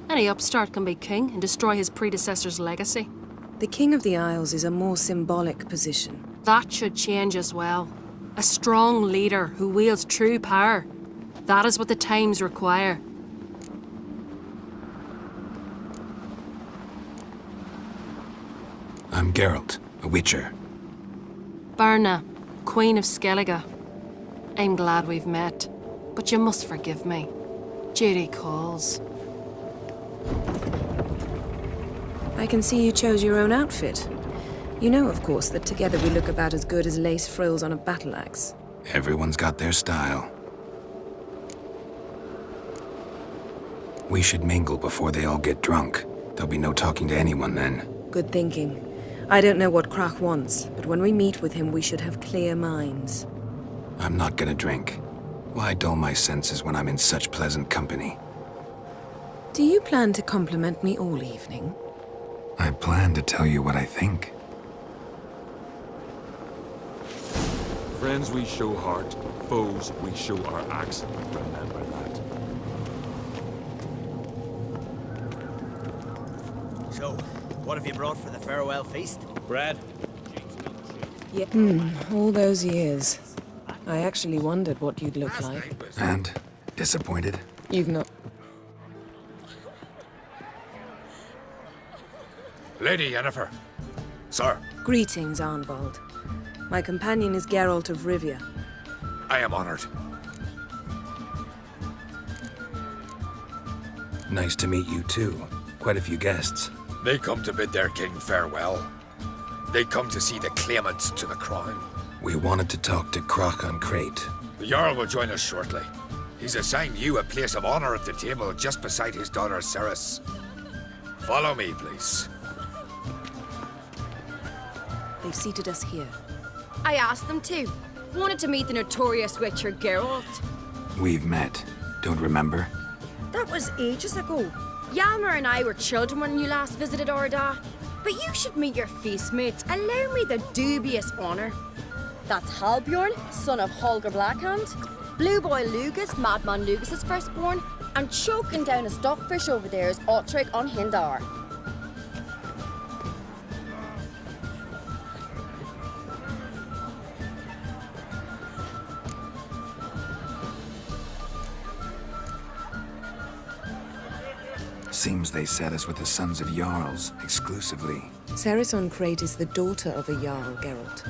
Any upstart can be king and destroy his predecessor's legacy. The King of the Isles is a more symbolic position. That should change as well. A strong leader who wields true power. That is what the times require. I'm Geralt, a Witcher. Berna, Queen of Skellige. I'm glad we've met, but you must forgive me. Duty calls. I can see you chose your own outfit. You know, of course, that together we look about as good as lace frills on a battle axe. Everyone's got their style. We should mingle before they all get drunk. There'll be no talking to anyone then. Good thinking. I don't know what Krach wants, but when we meet with him, we should have clear minds. I'm not gonna drink. Why dull my senses when I'm in such pleasant company? Do you plan to compliment me all evening? I plan to tell you what I think. Friends we show heart, foes we show our axe. Remember that. So, what have you brought for the farewell feast? Bread. Yeah. All those years. I actually wondered what you'd look like. And? Disappointed? You've not... Lady Yennefer. Sir, Greetings, Arnvald. My companion is Geralt of Rivia. I am honored. Nice to meet you too. Quite a few guests. They come to bid their king farewell. They come to see the claimants to the crown. We wanted to talk to Krach on Crate. The Jarl will join us shortly. He's assigned you a place of honor at the table just beside his daughter Ceres. Follow me, please. They've seated us here. I asked them to. Wanted to meet the notorious Witcher Geralt. We've met. Don't remember? That was ages ago. Yalmer and I were children when you last visited Orda. But you should meet your feast mates. Allow me the dubious honor. That's Halbjorn, son of Holger Blackhand. Blue Boy Lugus, Madman Lugus' firstborn. And choking down a stockfish over there is Otrek on Hindar. Seems they set us with the sons of Jarls, exclusively. Ceres on Crate is the daughter of a Jarl, Geralt.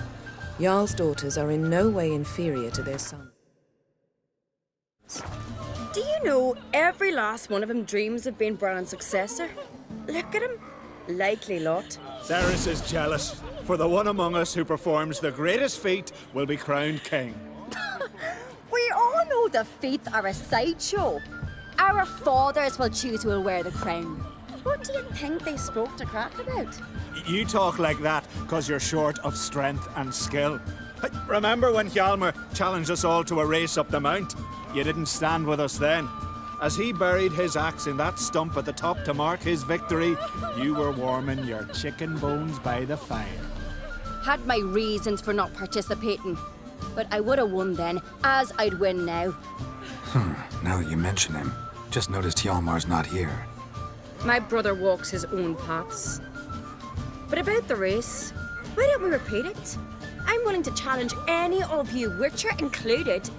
Jarl's daughters are in no way inferior to their sons. Do you know every last one of them dreams of being Bran's successor? Look at him. Likely lot. Ceres is jealous, for the one among us who performs the greatest feat will be crowned king. We all know the feats are a sideshow. Our fathers will choose who will wear the crown. What do you think they spoke to Krach about? You talk like that because you're short of strength and skill. Remember when Hjalmar challenged us all to a race up the mount? You didn't stand with us then. As he buried his axe in that stump at the top to mark his victory, you were warming your chicken bones by the fire. Had my reasons for not participating. But I would have won then, as I'd win now. Now that you mention him, just noticed Hjalmar's not here. My brother walks his own paths. But about the race, why don't we repeat it? I'm willing to challenge any of you, Witcher included.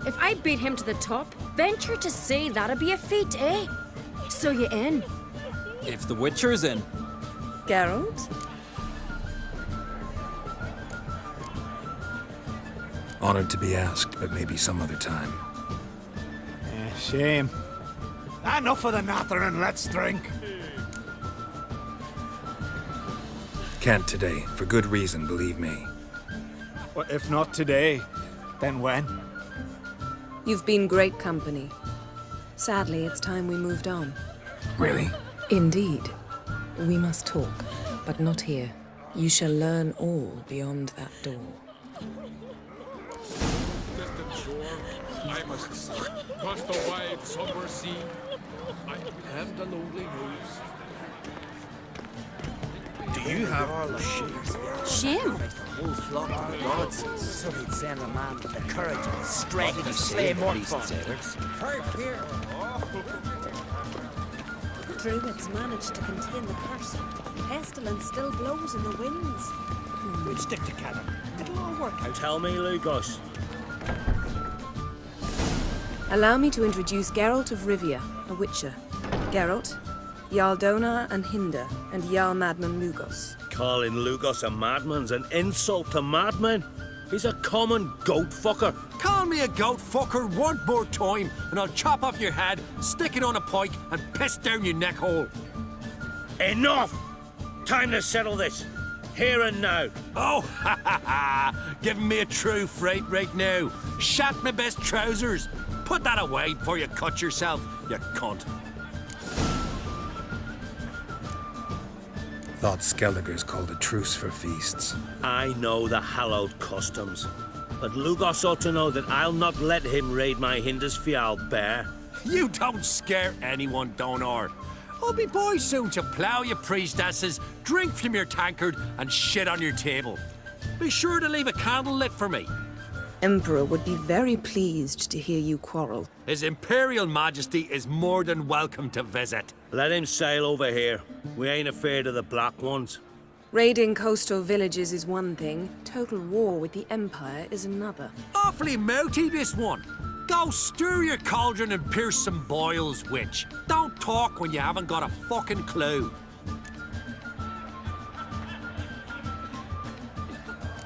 If I beat him to the top, venture to say that'd be a feat, eh? So you in? If the Witcher's in. Geralt? Honored to be asked, but maybe some other time. Shame. Enough of the nattering, let's drink. Can't today, for good reason, believe me. Well, if not today, then when? You've been great company. Sadly, it's time we moved on. Really? Indeed. We must talk, but not here. You shall learn all beyond that door. Distant shore, I must see. Across the wide, somber sea, and a lonely nose. Do you have Shame. whole flock of gods? So he'd send a man with the courage and the strength to slay more sailors. Druids managed to contain the curse. Pestilence still blows in the winds. We'll stick together. It'll all work out. Tell me, Lugos. Allow me to introduce Geralt of Rivia, a witcher. Geralt, Jarl Donar and Hinder, and Jarl Madman Lugos. Calling Lugos a madman's an insult to madmen. He's a common goat fucker. Call me a goat fucker one more time, and I'll chop off your head, stick it on a pike, and piss down your neck hole. Enough! Time to settle this. Here and now. Oh, ha ha ha! Giving me a true fright right now. Shat my best trousers. Put that away before you cut yourself, you cunt. Thought Skelliger's called a truce for feasts. I know the hallowed customs, but Lugos ought to know that I'll not let him raid my Hindisfial bear. You don't scare anyone, Donar. I'll be boys soon to plough your priestesses, drink from your tankard, and shit on your table. Be sure to leave a candle lit for me. Emperor would be very pleased to hear you quarrel. His Imperial Majesty is more than welcome to visit. Let him sail over here. We ain't afraid of the black ones. Raiding coastal villages is one thing. Total war with the Empire is another. Awfully mouty, this one. Go stir your cauldron and pierce some boils, witch. Don't talk when you haven't got a fucking clue.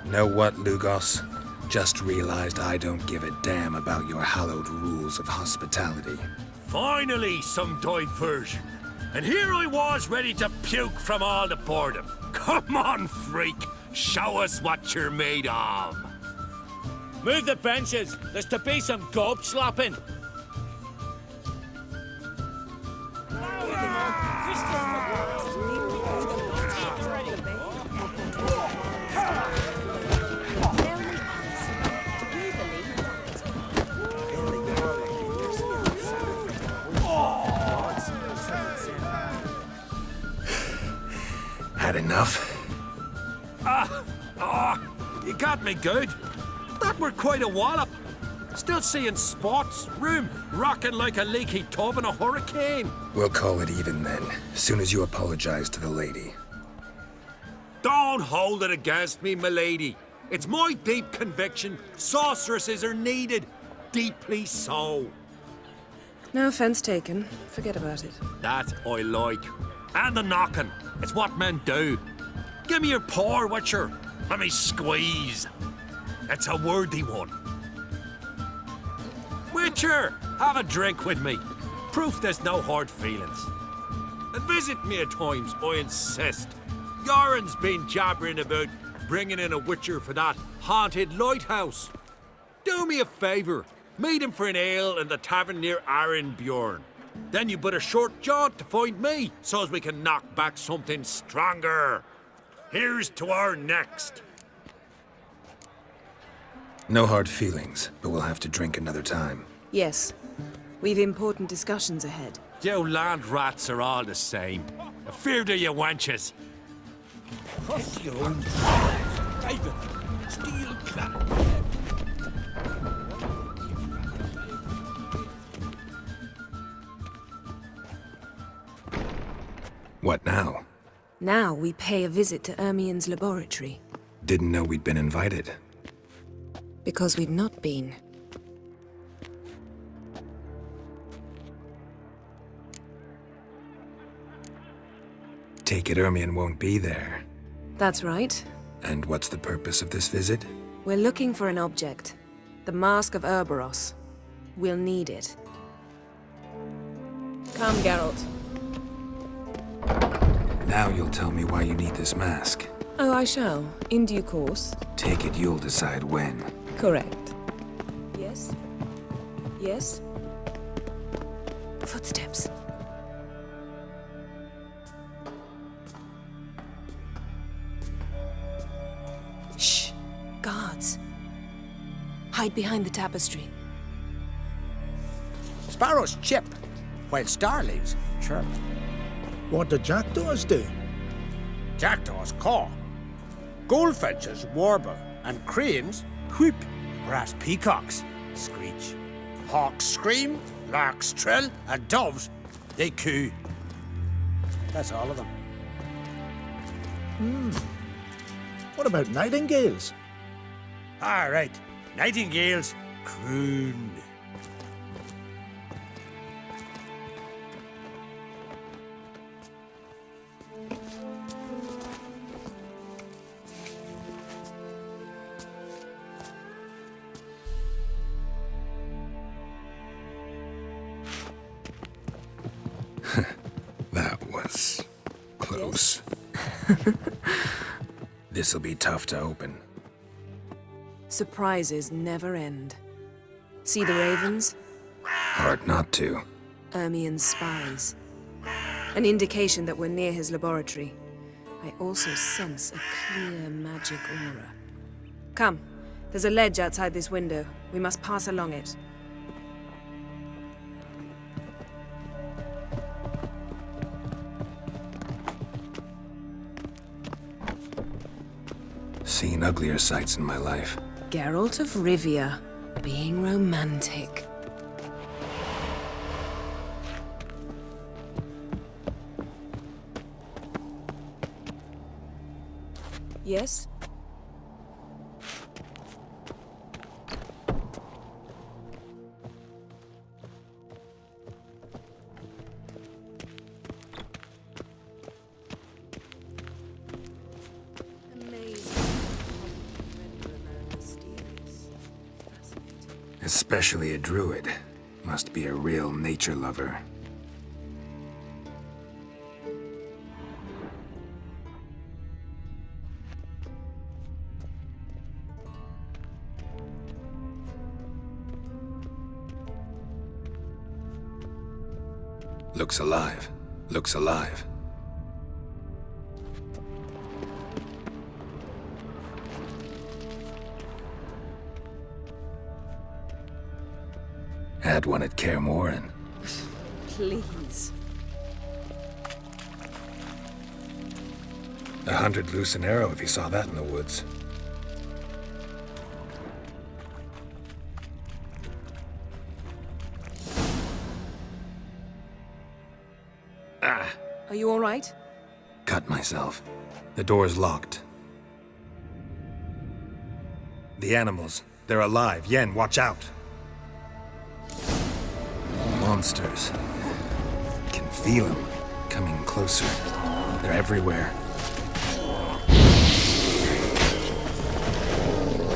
Know what, Lugos? Just realized I don't give a damn about your hallowed rules of hospitality. Finally, some diversion. And here I was ready to puke from all the boredom. Come on, freak. Show us what you're made of. Move the benches. There's to be some gob slapping. Had enough? You got me good. That were quite a wallop. Still seeing spots, room rocking like a leaky tub in a hurricane. We'll call it even then, soon as you apologize to the lady. Don't hold it against me, milady. It's my deep conviction sorceresses are needed. Deeply so. No offense taken. Forget about it. That I like. And the knocking. It's what men do. Give me your paw, Witcher. Let me squeeze. It's a worthy one. Witcher, have a drink with me. Proof there's no hard feelings. And visit me at times, I insist. Yoren's been jabbering about bringing in a Witcher for that haunted lighthouse. Do me a favour. Meet him for an ale in the tavern near Arenbjorn. Then you but a short jaunt to find me, so as we can knock back something stronger. Here's to our next. No hard feelings, but we'll have to drink another time. Yes. We've important discussions ahead. You land rats are all the same. Afeard of you wenches. Cross your own David, steel clap. What now? Now we pay a visit to ERMION'S laboratory. Didn't know we'd been invited. Because we've not been. Take it Ermion won't be there. That's right. And what's the purpose of this visit? We're looking for an object. The Mask of Ouroboros. We'll need it. Come, Geralt. Now you'll tell me why you need this mask. Oh, I shall. In due course. Take it you'll decide when. Correct. Yes? Yes? Footsteps. Shh. Guards. Hide behind the tapestry. Sparrows chip, while starlings chirp. What do jackdaws do? Jackdaws caw. Goldfinches warble, and cranes whoop, whereas peacocks screech. Hawks scream, larks trill, and doves, they coo. That's all of them. What about nightingales? All right. Nightingales, croon. That was close. This'll be tough to open. Surprises never end. See the ravens? Hard not to. ERMION'S spies. An indication that we're near his laboratory. I also sense a clear magic aura. Come, there's a ledge outside this window. We must pass along it. Seen uglier sights in my life. Geralt of Rivia, being romantic. Yes? Especially a druid. Must be a real nature lover. Looks alive. Looks alive. Had one at Kaer Morhen. Please. 100 loose an arrow if you saw that in the woods. Are you all right? Cut myself. The door's locked. The animals, they're alive. Yen, watch out. Monsters. Can feel them coming closer. They're everywhere.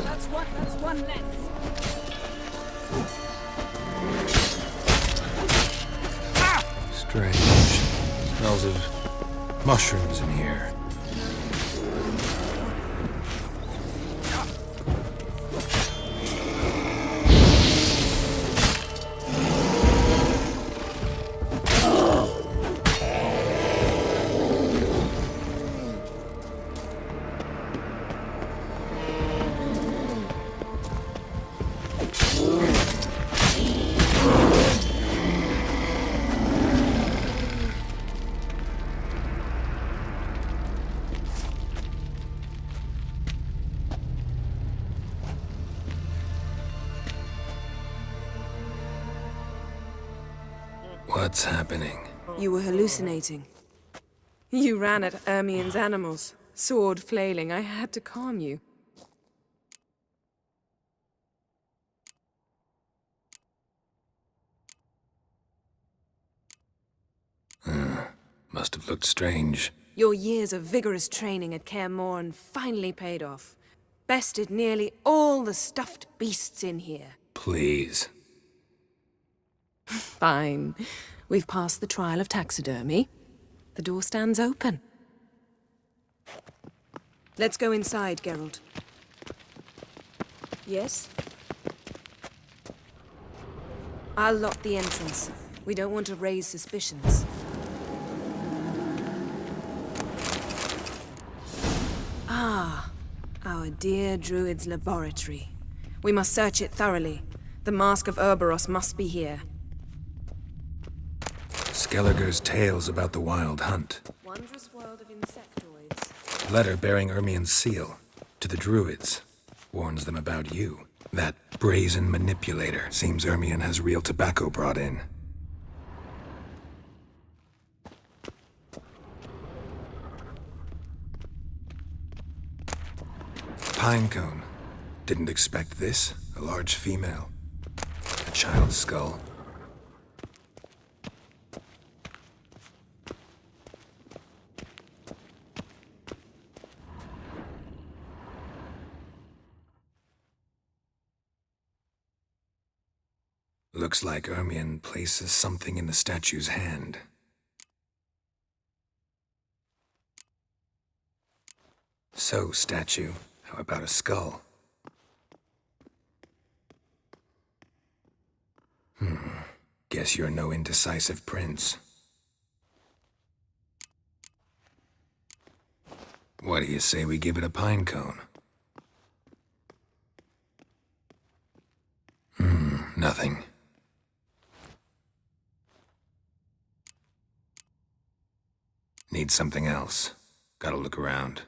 That's one less. Strange. Smells of mushrooms in here. What's happening? You were hallucinating. You ran at ERMION'S animals, sword flailing. I had to calm you. Must have looked strange. Your years of vigorous training at Kaer Morhen finally paid off. Bested nearly all the stuffed beasts in here. Please. Fine. We've passed the trial of taxidermy. The door stands open. Let's go inside, Geralt. Yes? I'll lock the entrance. We don't want to raise suspicions. Ah, our dear druid's laboratory. We must search it thoroughly. The Mask of Ouroboros must be here. Skelliger's tales about the Wild Hunt. Wondrous world of insectoids. Letter bearing ERMION'S seal to the druids. Warns them about you. That brazen manipulator. Seems ERMION has real tobacco brought in. pine cone. Didn't expect this. A large female. A child's skull. Looks like Ermion places something in the statue's hand. So, statue, how about a skull? Guess you're no indecisive prince. What do you say we give it a pine cone? Nothing. Need something else. Gotta look around.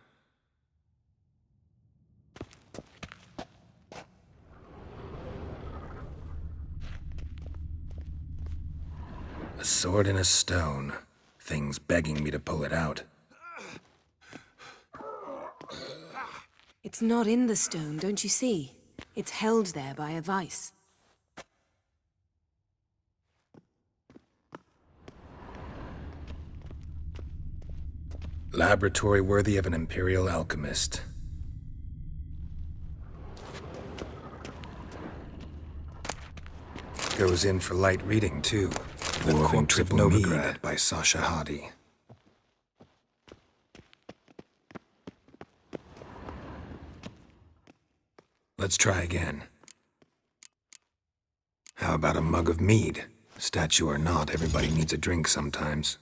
A sword and a stone. Thing's begging me to pull it out. It's not in the stone, don't you see? It's held there by a vice. Laboratory worthy of an imperial alchemist. Goes in for light reading, too. The Corpse of Novigrad by Sasha Hadi. Let's try again. How about a mug of mead? Statue or not, everybody needs a drink sometimes.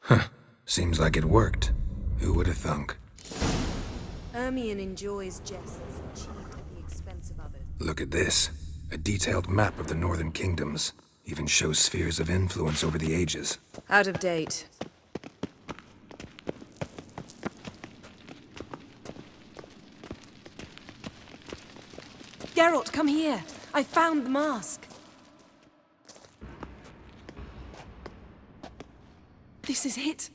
Huh. Seems like it worked. Who would have thunk? Ermion enjoys jests achieved at the expense of others. Look at this. A detailed map of the northern kingdoms. Even shows spheres of influence over the ages. Out of date. Geralt, come here. I found the mask. This is it.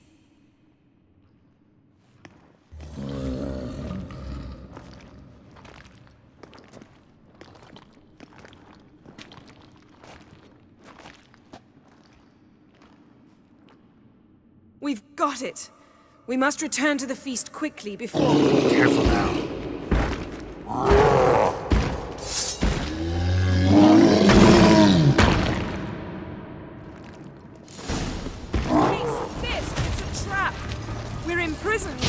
We've got it. We must return to the feast quickly before... Careful now. It's a trap. We're imprisoned.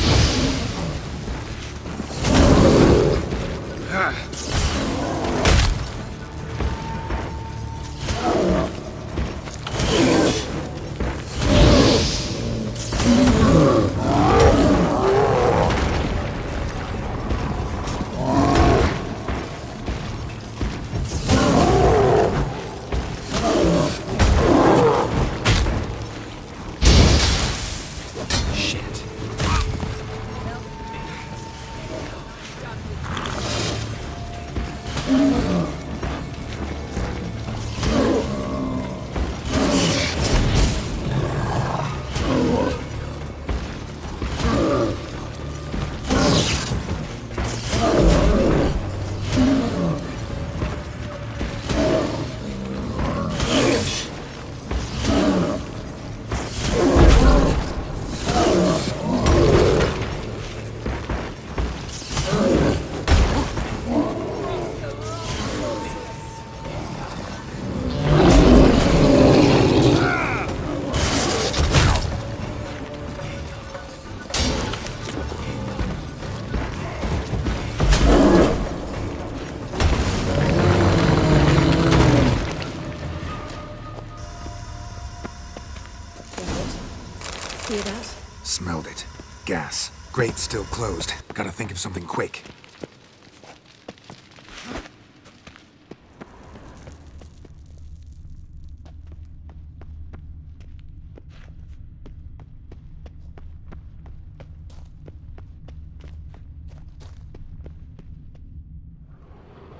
Hear that? Smelled it. Gas. Grate's still closed. Gotta think of something quick.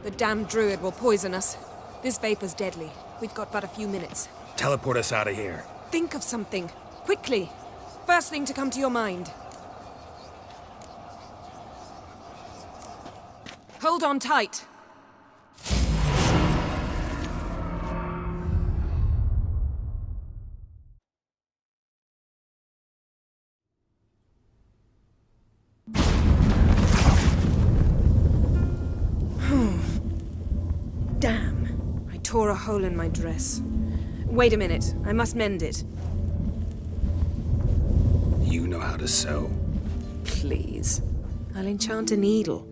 The damned druid will poison us. This vapor's deadly. We've got but a few minutes. Teleport us out of here. Think of something. Quickly. First thing to come to your mind. Hold on tight. Damn. I tore a hole in my dress. Wait a minute. I must mend it. You know how to sew. Please. I'll enchant a needle.